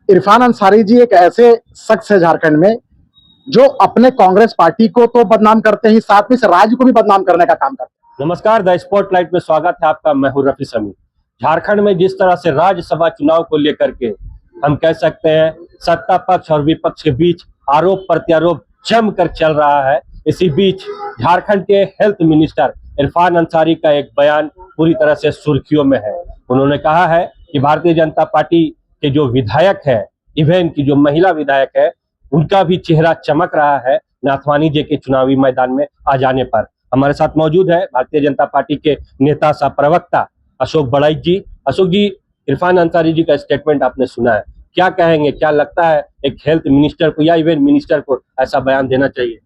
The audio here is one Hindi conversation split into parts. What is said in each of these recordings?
इरफान अंसारी जी एक ऐसे शख्स है झारखंड में जो अपने कांग्रेस पार्टी को तो बदनाम करते ही साथ में इस राज्य को भी बदनाम करने का काम करते हैं। नमस्कार, द स्पॉटलाइट में स्वागत है आपका। मैं हूं रफी समी। झारखंड में जिस तरह से राज्यसभा चुनाव को लेकर के हम कह सकते हैं सत्ता पक्ष और विपक्ष के बीच आरोप प्रत्यारोप जमकर चल रहा है, इसी बीच झारखंड के हेल्थ मिनिस्टर इरफान अंसारी का एक बयान पूरी तरह से सुर्खियों में है। उन्होंने कहा है कि भारतीय जनता पार्टी के जो विधायक है, इवन की जो महिला विधायक है, उनका भी चेहरा चमक रहा है नाथवानी जी के चुनावी मैदान में आ जाने पर। हमारे साथ मौजूद है भारतीय जनता पार्टी के नेता सह प्रवक्ता अशोक बड़ाइच जी। अशोक जी, इरफान अंसारी जी का स्टेटमेंट आपने सुना है, क्या कहेंगे? क्या लगता है एक हेल्थ मिनिस्टर को या इवन मिनिस्टर को ऐसा बयान देना चाहिए?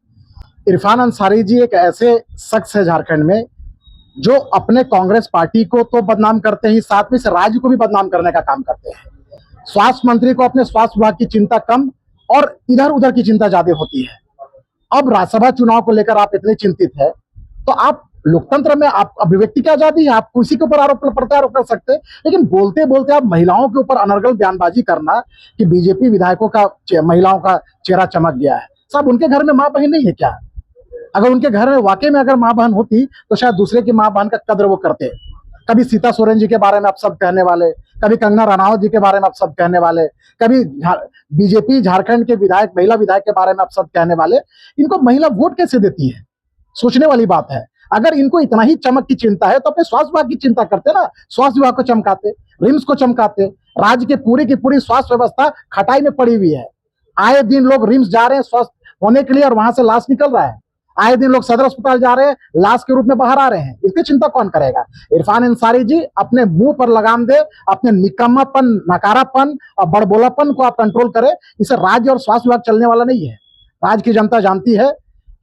इरफान अंसारी जी एक ऐसे शख्स है झारखंड में जो अपने कांग्रेस पार्टी को तो बदनाम करते ही साथ में इस राज्य को भी बदनाम करने का काम करते हैं। स्वास्थ्य मंत्री को अपने स्वास्थ्य विभाग की चिंता कम और इधर उधर की चिंता ज्यादा होती है। अब राज्यसभा चुनाव को लेकर आप इतने चिंतित है तो आप लोकतंत्र में आप अभिव्यक्ति की आजादी है, आप किसी के ऊपर आरोप प्रत्यारोप कर सकते हैं, लेकिन बोलते बोलते आप महिलाओं के ऊपर अनर्गल बयानबाजी करना कि बीजेपी विधायकों का महिलाओं का चेहरा चमक गया है। साहब, उनके घर में माँ बहन नहीं है क्या? अगर उनके घर में वाकई में अगर माँ बहन होती तो शायद दूसरे की माँ बहन का कद्र वो करते। कभी सीता सोरेन जी के बारे में आप सब कहने वाले, कभी कंगना रनावत जी के बारे में आप सब कहने वाले, कभी बीजेपी झारखंड के विधायक महिला विधायक के बारे में आप सब कहने वाले। इनको महिला वोट कैसे देती है, सोचने वाली बात है। अगर इनको इतना ही चमक की चिंता है तो अपने स्वास्थ्य विभाग की चिंता करते ना, स्वास्थ्य विभाग को चमकाते, रिम्स को चमकाते। राज्य की पूरी स्वास्थ्य व्यवस्था खटाई में पड़ी हुई है। आए दिन लोग रिम्स जा रहे हैं स्वस्थ होने के लिए और वहां से लाश निकल रहा है। आए दिन लोग सदर अस्पताल जा रहे हैं, लाश के रूप में बाहर आ रहे हैं। इसकी चिंता कौन करेगा? इरफान अंसारी जी अपने मुंह पर लगाम दे, अपने निकम्मापन, नकारापन और बड़बोलापन को आप कंट्रोल करें। इसे राज्य और स्वास्थ्य विभाग चलने वाला नहीं है। राज्य की जनता जानती है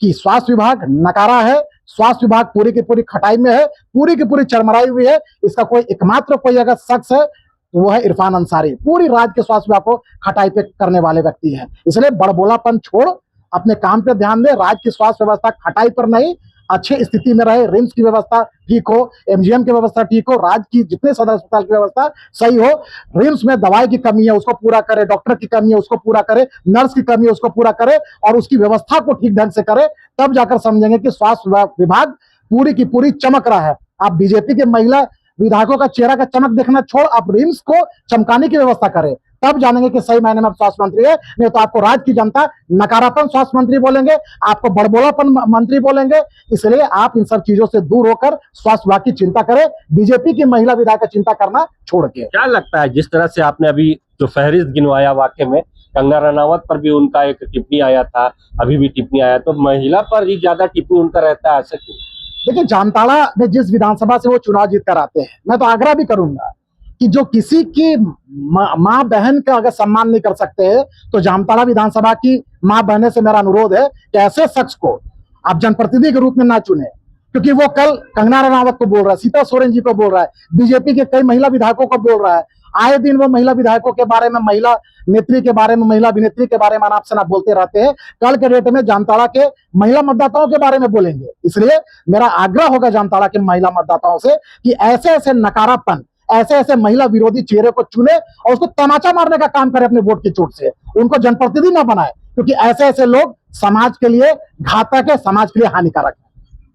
कि स्वास्थ्य विभाग नकारा है, स्वास्थ्य विभाग पूरी की पूरी खटाई में है, पूरी की पूरी चरमराई हुई है। इसका कोई एकमात्र कोई अगर शख्स है तो वो है इरफान अंसारी। पूरी राज्य के स्वास्थ्य विभाग को खटाई पे करने वाले व्यक्ति है। इसलिए बड़बोलापन छोड़ अपने काम पे ध्यान दे। राज्य की स्वास्थ्य व्यवस्था खटाई पर नहीं, अच्छे स्थिति में रहे। रिम्स की व्यवस्था ठीक हो, एमजीएम की व्यवस्था ठीक हो, राज्य की जितने सदर अस्पताल की व्यवस्था सही हो। रिम्स में दवाई की कमी है उसको पूरा करे, डॉक्टर की कमी है उसको पूरा करे, नर्स की कमी है उसको पूरा करे और उसकी व्यवस्था को ठीक ढंग से करे। तब जाकर समझेंगे कि स्वास्थ्य विभाग पूरी की पूरी चमक रहा है। आप बीजेपी के महिला विधायकों का चेहरा का चमक देखना छोड़ आप रिम्स को चमकाने की व्यवस्था करें, तब जानेंगे कि सही मायने में आप स्वास्थ्य मंत्री है। नहीं तो आपको राज्य की जनता नकारापन स्वास्थ्य मंत्री बोलेंगे, आपको बड़बोलापन मंत्री बोलेंगे। इसलिए आप इन सब चीजों से दूर होकर स्वास्थ्य विभाग की चिंता करें, बीजेपी की महिला विधायक का चिंता करना छोड़ के। क्या लगता है जिस तरह से आपने अभी जो फहरिस्त गिनवाया, वाकई में कंगना रनावत पर भी उनका एक टिप्पणी आया था, अभी भी टिप्पणी आया, तो महिला पर ही ज्यादा टिप्पणी उनका रहता है, ऐसा क्यों? देखिए, जामताड़ा में जिस विधानसभा से वो चुनाव जीत कर आते हैं, मैं तो आग्रह भी करूंगा कि जो किसी की माँ बहन का अगर सम्मान नहीं कर सकते हैं तो जामताड़ा विधानसभा की माँ बहने से मेरा अनुरोध है कि ऐसे शख्स को आप जनप्रतिनिधि के रूप में ना चुने, क्योंकि वो कल कंगना रनावत को बोल रहा है, सीता सोरेन जी को बोल रहा है, बीजेपी के कई महिला विधायकों को बोल रहा है। आए दिन वो महिला विधायकों के बारे में, महिला नेत्री के बारे में, महिला अभिनेत्री के बारे में अनाप शनाप बोलते रहते हैं। कल के डेट में जामताड़ा के महिला मतदाताओं के बारे में बोलेंगे। इसलिए मेरा आग्रह होगा जामताड़ा के महिला मतदाताओं से कि ऐसे ऐसे नकारापन, ऐसे ऐसे महिला विरोधी चेहरे को चुने और उसको तमाचा मारने का काम करे अपने वोट की चोट से। उनको जनप्रतिनिधि ना बनाए, क्योंकि ऐसे ऐसे लोग समाज के लिए घातक है, समाज के लिए हानिकारक है।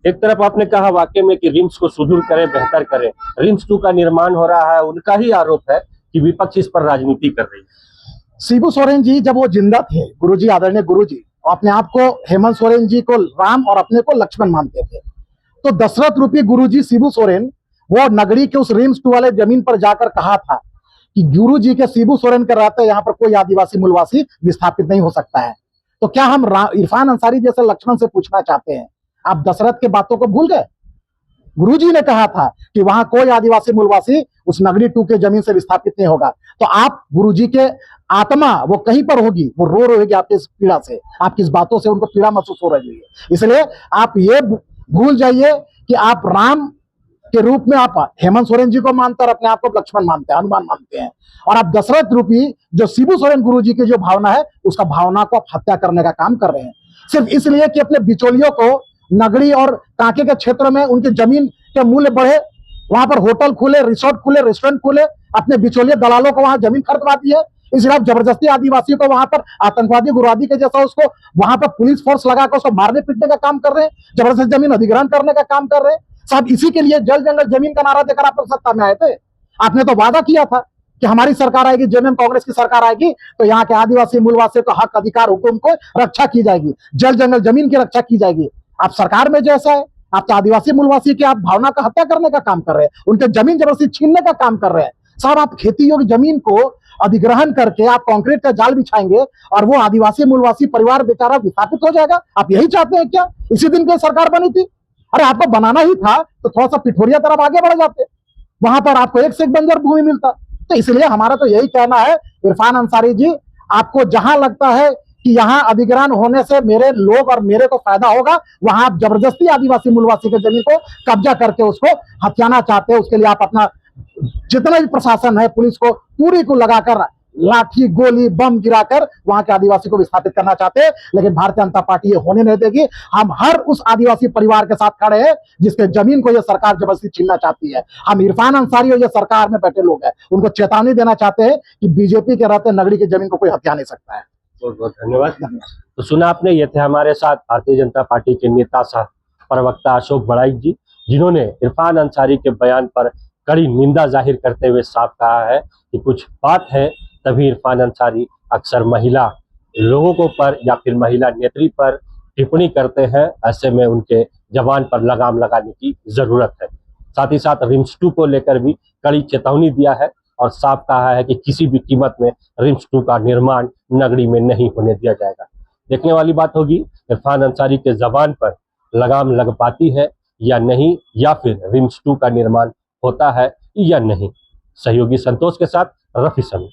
एक तरफ आपने कहा वाकई में कि रिम्स को सुदूर करें, बेहतर करें, रिम्स 2 का निर्माण हो रहा है, उनका ही आरोप है कि विपक्ष इस पर राजनीति कर रही है। शिबू सोरेन जी जब वो जिंदा थे, गुरुजी, आदरणीय गुरुजी, अपने आप को हेमंत सोरेन जी को राम और अपने को लक्ष्मण मानते थे, तो दशरथ रूपी गुरुजी शिबू सोरेन वो नगरी के उस रिम्स 2 वाले जमीन पर जाकर कहा था कि गुरुजी के शिबू सोरेन के रहते यहाँ पर कोई आदिवासी मूलवासी विस्थापित नहीं हो सकता है। तो क्या हम इरफान अंसारी जैसे लक्ष्मण से पूछना चाहते हैं, आप दशरथ के बातों को भूल गए? गुरुजी ने कहा था कि वहां कोई आदिवासी मूलवासी उस नगरी 2 के जमीन से विस्थापित नहीं होगा। तो आप गुरुजी के आत्मा वो कहीं पर होगी, वो रो रहेगी आपकी इस पीड़ा से, आपकी इस बातों से उनको पीड़ा महसूस हो रही है। इसलिए आप ये भूल जाइए कि आप राम के रूप में आप हेमंत सोरेन जी को मानते और अपने आप को लक्ष्मण मानते हैं, हनुमान मानते हैं, और आप दशरथ रूपी जो शिबू सोरेन गुरुजी की जो भावना है उसका भावना को आप हत्या करने का काम कर रहे हैं, सिर्फ इसलिए कि अपने बिचौलियों को नगरी और कांके के क्षेत्र में उनकी जमीन के मूल्य बढ़े, वहां पर होटल खुले, रिसोर्ट खुले, रेस्टोरेंट खुले, अपने बिचौलिए दलालों को वहां जमीन खरीदवा दी है। इसलिए आप जबरदस्ती आदिवासी को वहां पर आतंकवादी गुरवादी के जैसा उसको वहां पर पुलिस फोर्स लगाकर उसको मारने पीटने का काम कर रहे हैं, जबरदस्ती जमीन अधिग्रहण करने का काम कर रहे हैं। साहब इसी के लिए जल जंगल जमीन का नारा देकर आप लोग सत्ता में आए थे। आपने तो वादा किया था कि हमारी सरकार आएगी, जेएमएम कांग्रेस की सरकार आएगी तो यहाँ के आदिवासी मूलवासियों का हक अधिकार हुकुम को रक्षा की जाएगी, जल जंगल जमीन की रक्षा की जाएगी। आप सरकार में जैसा है, आप तो आदिवासी मूलवासी की आप भावना का हत्या करने का काम कर रहे हैं, उनके जमीन जबरदस्ती छीनने का काम कर रहे हैं। साहब आप खेती योग्य जमीन को अधिग्रहण करके आप कंक्रीट का जाल बिछाएंगे और वो आदिवासी मूलवासी परिवार बेचारा विस्थापित हो जाएगा। आप यही चाहते हैं क्या? इसी दिन की सरकार बनी थी। अरे आपको बनाना ही था तो थोड़ा सा पिठोरिया तरफ आगे बढ़ जाते, वहां पर आपको एक से एक बंजर भूमि मिलता। तो इसलिए हमारा तो यही कहना है इरफान अंसारी जी, आपको जहां लगता है कि यहाँ अधिग्रहण होने से मेरे लोग और मेरे को फायदा होगा, वहां आप जबरदस्ती आदिवासी मूलवासी के जमीन को कब्जा करके उसको हथियाना चाहते हैं। उसके लिए आप अपना जितना भी प्रशासन है, पुलिस को पूरी को लगाकर लाठी गोली बम गिराकर वहां के आदिवासी को विस्थापित करना चाहते हैं। लेकिन भारतीय जनता पार्टी ये होने नहीं देगी। हम हर उस आदिवासी परिवार के साथ खड़े हैं जिसके जमीन को ये सरकार जबरदस्ती छीनना चाहती है। हम इरफान अंसारी और ये सरकार में बैठे लोग हैं, उनको चेतावनी देना चाहते हैं कि बीजेपी के रहते नगरी की जमीन को कोई हथिया नहीं सकता है। बहुत बहुत धन्यवाद। तो सुना आपने, ये थे हमारे साथ भारतीय जनता पार्टी के नेता सह प्रवक्ता अशोक बड़ाइक जी, जिन्होंने इरफान अंसारी के बयान पर कड़ी निंदा जाहिर करते हुए साफ कहा है कि कुछ बात है तभी इरफान अंसारी अक्सर महिला लोगों को पर या फिर महिला नेत्री पर टिप्पणी करते हैं। ऐसे में उनके जबान पर लगाम लगाने की जरूरत है। साथ ही साथ रिम्स 2 को लेकर भी कड़ी चेतावनी दिया है और साफ कहा है कि किसी भी कीमत में रिम्स 2 का निर्माण नगरी में नहीं होने दिया जाएगा। देखने वाली बात होगी इरफान अंसारी के जबान पर लगाम लग पाती है या नहीं, या फिर रिम्स 2 का निर्माण होता है या नहीं। सहयोगी संतोष के साथ रफी समी।